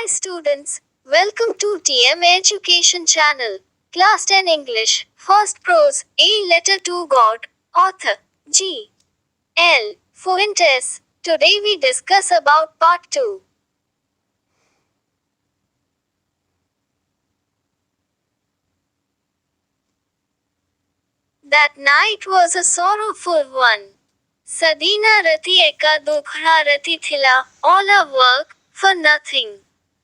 Hi students, welcome to TM Education Channel. Class 10 English, First Prose, A Letter to God, Author, G. L. Fuentes. Today we discuss about Part 2. That night was a sorrowful one. Sadina rati eka dukhra rati thila, all our work, for nothing.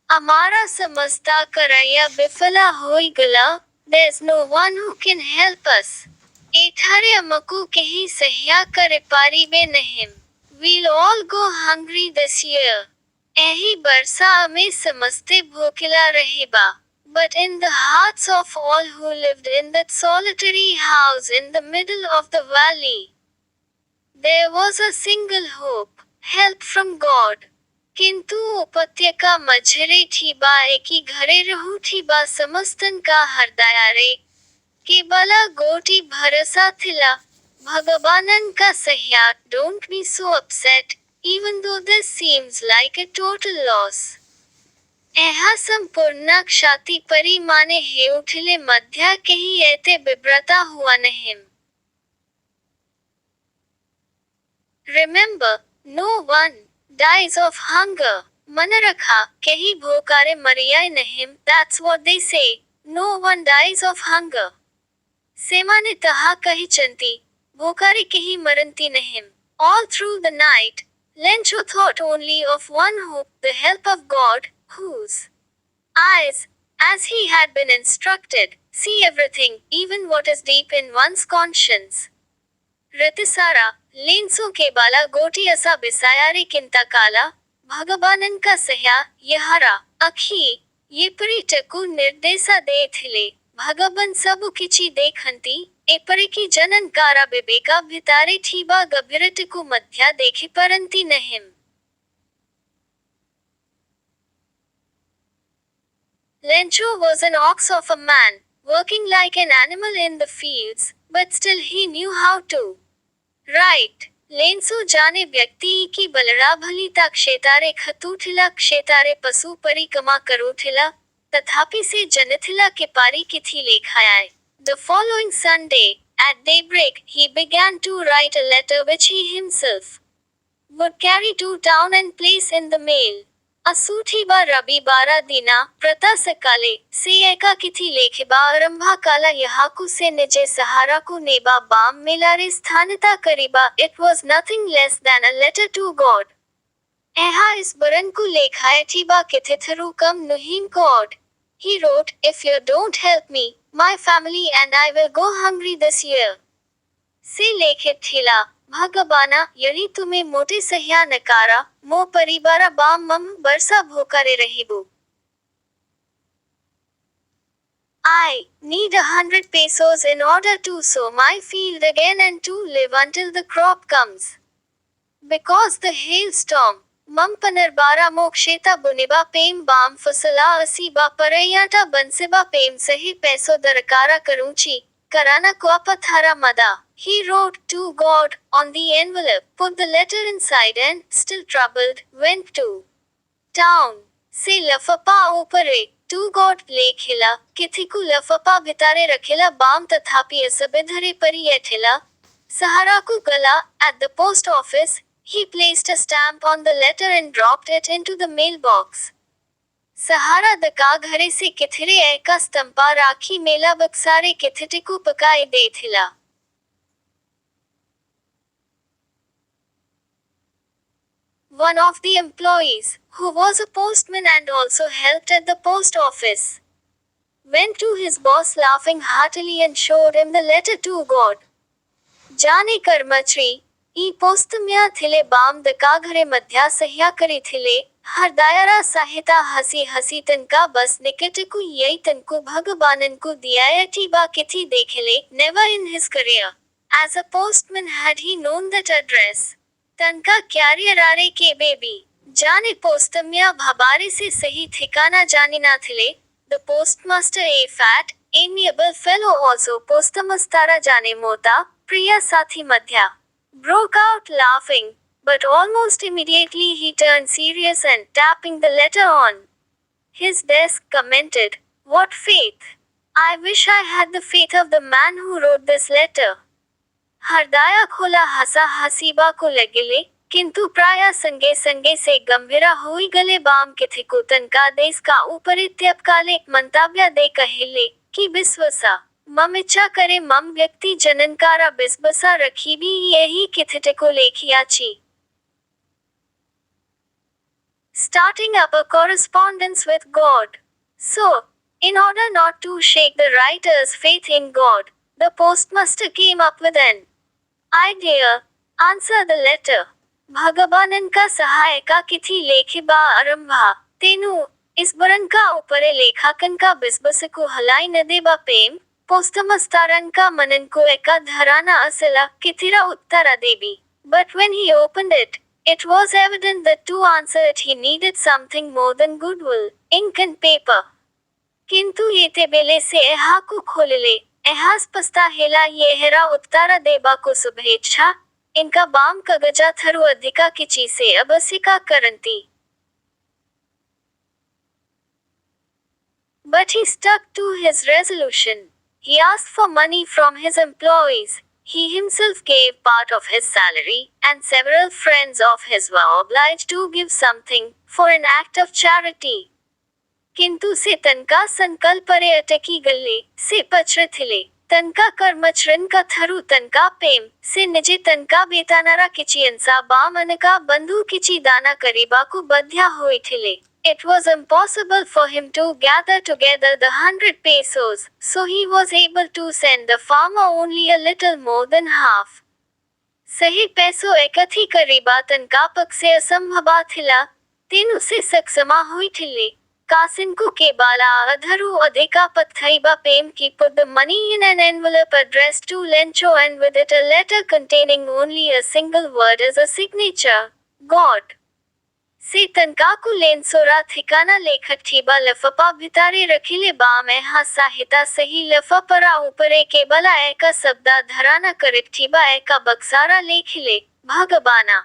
Amara samasta karaya bifala hoi gala, there's no one who can help us. Ethare amaku kehi sahya kare paribe nahim. We'll all go hungry this year. Ehi barsa ame samaste bhokila rahiba. But in the hearts of all who lived in that solitary house in the middle of the valley, there was a single hope, help from God. किंतु उपत्यका मझरे ठीबा एकी घरे रहू ठीबा समस्तन का हृदयारे केवला गोटी भरसा थिला भगवानन का सह्या. Don't be so upset, even though this seems like a total loss. ଏହା संपूर्ण क्षति परिमाणे ହେଉଥିଲେ ମଧ୍ୟ କେହି ଏତେ ବିବ୍ରତ ହୁଆ ନାହିଁ. Remember, no one dies of hunger. मन रखा, केही भूखारे मरियाय नहीं. That's what they say. No one dies of hunger. ସେମାନେ ତାହା କହିଛନ୍ତି, ଭୋକାରେ କେହି ମରନ୍ତି ନାହିଁ. All through the night, Lencho thought only of one hope, the help of God, whose eyes, as he had been instructed, see everything, even what is deep in one's conscience. रतिसारा, लेंसो के बाला गोटी असा बिसायारे किंता काला, भगवानन का सह्या, यहारा, अखी, ये परिटकु निर्देशा दे थिले, भगवान सबु किची देखंती, एपरिकी जनन कारा बिबेका भितारे ठीबा गभीरटकु मध्या देखि परंती नहीं. Lencho was an ox of a man, working like an animal in the fields, but still he knew how to write. लेंसो जाने व्यक्ति की बलरा भलीता क्षेतारे खतूथिला क्षेतारे पशु परिक्रमा करूथिला, तथापि से जनथिला के पारी किथी लेखायाय. The following Sunday, at daybreak, he began to write a letter which he himself would carry to town and place in the mail. असुठीबा Ravivara दिना प्रता सकाले से एका किथी लेखिबा आरंभा काला यहाकु से निजे सहारा को नेबा balm मेलारे स्थानता करीबा. It was nothing less than a letter to God. एहा इस बरन को लेखाए ठीबा किथिथरु कम नुहीन God. He wrote, if you don't help me, my family and I will go hungry this year. से लेखित थिला, भगवाना, यदि तुम्हें मोटे सह्या नकारा, मो परिवारा बाम मम बरसा भोकारे रहिबु. I need 100 pesos in order to sow my field again and to live until the crop comes. Because the hailstorm, मम पनरबारा मोक्षेता बुनिबा पेम बाम फसला असीबा परयाटा बंसिबा पेम सही पैसो दरकारा करूंची, कराना क्वापथारा मदा. He wrote to God on the envelope, put the letter inside and, still troubled, went to town. से लफपा ऊपरे, to God लेखिला, किथिकु लफपा भितारे रखिला balm तथापि असबिधरे परि एठिला, सहाराकु गला. At the post office, he placed a stamp on the letter and dropped it into the mailbox. सहारा दका घरे से किथिरे एका स्तंपा राखी मेला बक्सारे किथिटिकु पकाए दे थिला. One of the employees, who was a postman and also helped at the post office, went to his boss laughing heartily and showed him the letter to God. जाने कर्मचारी, ई पोस्तम्या थिले balm दका घरे मध्या सह्या करी थिले, हरदायरा साहिता हसी हसी तनका बस निकटकु यई तनको भगवानन को दियाया ठीबा किथी देखिले. Never in his career, as a postman had he known that address. तनका क्यारियरारे के बेबी, जाने पोस्तम्या भबारे से सही ठिकाना जानी ना थिले. The postmaster, a fat, amiable fellow also postmastara जाने मोता, प्रिया साथी मध्या, broke out laughing, but almost immediately he turned serious and, tapping the letter on His desk commented, "What faith? I wish I had the faith of the man who wrote this letter." हृदय खोला हसा हसीबा को लगिले, किंतु प्राय संगे संगे से गंभीरा हुई गले बाम किथिको तनका देश का उपरित्यपकाले मंतव्य दे कहिले, कि विश्वसा मम इच्छा करे मम व्यक्ति जननकारा बिस्बसा रखी भी यही किथिटिको लेखियाची. Starting up a correspondence with God. So, in order not to shake the writer's faith in God, the postmaster came up with an idea. Answer the letter. भगवानन का सहायका किथी लेखिबा आरंभा, तेनु इस बरन का ऊपरे लेखाकन का बिस्बस को हलाई न देबा पेम, पोस्टमस्तारन का मनन को एका धराना असला किथिरा उत्तरा देबी. But when he opened it, it was evident that to answer it he needed something more than goodwill, ink and paper. किंतु येते बेले से एहा को खोलले, एहास पस्ता हेला येहरा उत्तरा देबा को शुभेच्छा, इनका बाम कगजा थरु अधिका किची से अबसिका करंती. But he stuck to his resolution. He asked for money from his employees. He himself gave part of his salary, and several friends of his were obliged to give something, for an act of charity. किंतु से तनका संकल्परे अटकी गल्ले, से पचरथिले, तनका कर्मचरन का through तनका पेम, से निजे तनका बेतानारा किचियंसा बाम अनका बंधु किची दाना करीबा को बध्या होई थिले. It was impossible for him to gather together the 100 pesos, so he was able to send the farmer only a little more than half. सही पैसो एकठी करीबा तनका पक से असंभवा थिला, तेनु से सक्षमा हुई थिले. कासिनको के बाला अधरु अधिका पत्थईबा पेम की put the money in an envelope addressed to Lencho and with it a letter containing only a single word as a signature, God. से तनका को लेनसोरा ठिकाना लेखक ठीबा लफपा भितारे रखिले बाम एहा साहिता सही लफपरा ऊपरे के बला एका शब्दा धराना करित ठीबा एका बक्सारा लेखिले, भगबाना.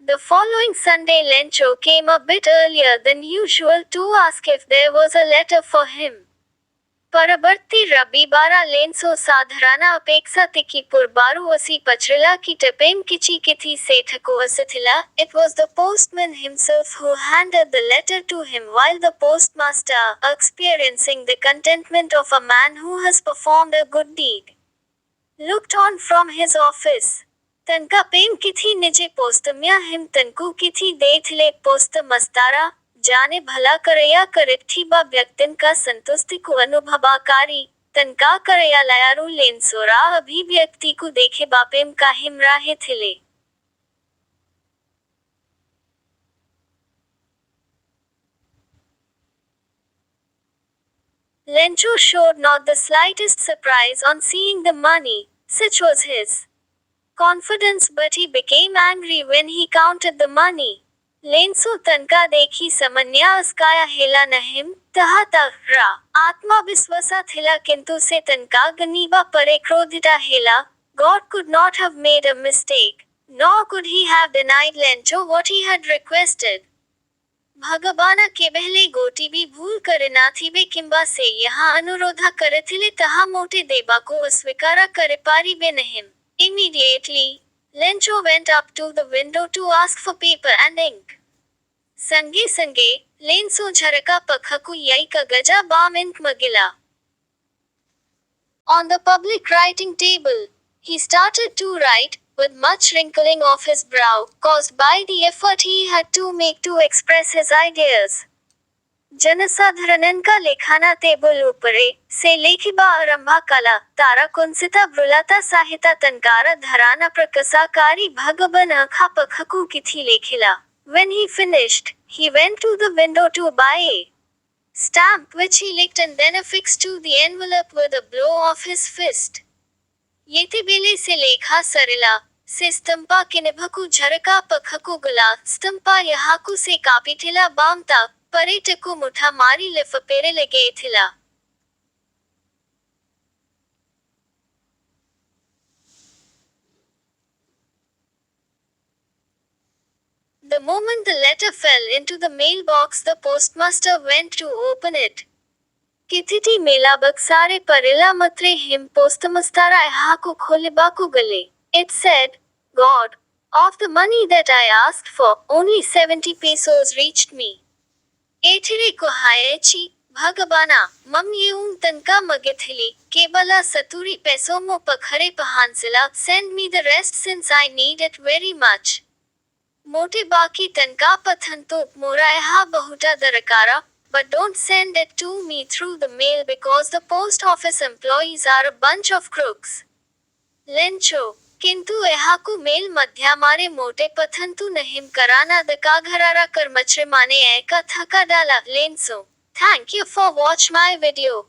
The following Sunday Lencho came a bit earlier than usual to ask if there was a letter for him. परवर्ती रविवारा लेंसो साधारणा अपेक्षा तिकी पुरबारू असी पचरला की टपेम किची किथी सेठको असथिला. It was the postman himself who handed the letter to him while the postmaster, experiencing the contentment of a man who has performed a good deed, looked on from his office. तनका पेम किथी निजे पोस्तम्या him तनको किथी देथिले पोस्त मस्तारा, जाने भला करया करिठीबा व्यक्तिन का संतुष्टि को अनुभवाकारी, तनका करया लयारू लेनसोरा अभिव्यक्ति को देखे बापेम का हिमराहे थिले. Lencho showed not the slightest surprise on seeing the money, such was his confidence, but he became angry when he counted the money. लेंसो तनका देखी समन्या अस्काया हेला नहिम, तहा तहरा आत्मा विश्वसा थिला किंतु से तनका गनीबा परे क्रोधिता हेला. God could not have made a mistake, nor could he have denied Lencho what he had requested. भगवाना के बहले गोटी भी भूल करे नाथिबे किंबा से यहाँ अनुरोधा करे थिले तहा मोटे देबा को अस्वीकारा करे पारी बे Nahim. Immediately, Lencho went up to the window to ask for paper and ink. संगे संगे, लेंसो झरका पखकु यई कगजा बाम इंक मगिला. On the public writing table, he started to write, with much wrinkling of his brow, caused by the effort he had to make to express his ideas. जनसाधारणन का लेखाना टेबल ऊपरे, से लेखिबा आरंभा कला, तारा कुंसिता ब्रुलाता साहिता तनकारा धराना प्रकसाकारी भगबन अखा पखकु किथी लेखिला. When he finished, he went to the window to buy a stamp which he licked and then affixed to the envelope with a blow of his fist. येते बेले से लेखा सरिला, से स्तंपा किनेभकु झरका पखकु गुला, स्तंपा यहाकु से कापिथिला बामता, परेटकु मुठा मारी लिफपेरे लगे थिला. The moment the letter fell into the mailbox, the postmaster went to open it. Kititi melabak sare parila matre him postmastara haku kholibaku gale. It said, God, of the money that I asked for, only 70 pesos reached me. Etire ko hayechi, Bhagabana, mam yeun tanka magithili, kebala saturi peso mo pakhare pahansila, send me the rest since I need it very much. Mote baki tanka pathanto moraiha bahuta darakara, but don't send it to me through the mail because the post office employees are a bunch of crooks. Lencho, किंतु एहाकु mail मध्यामारे मोटे पथंतु नहिम कराना दका घरारा कर्मचारी माने एका थका डाला लेंसो. Thank you for watch my video.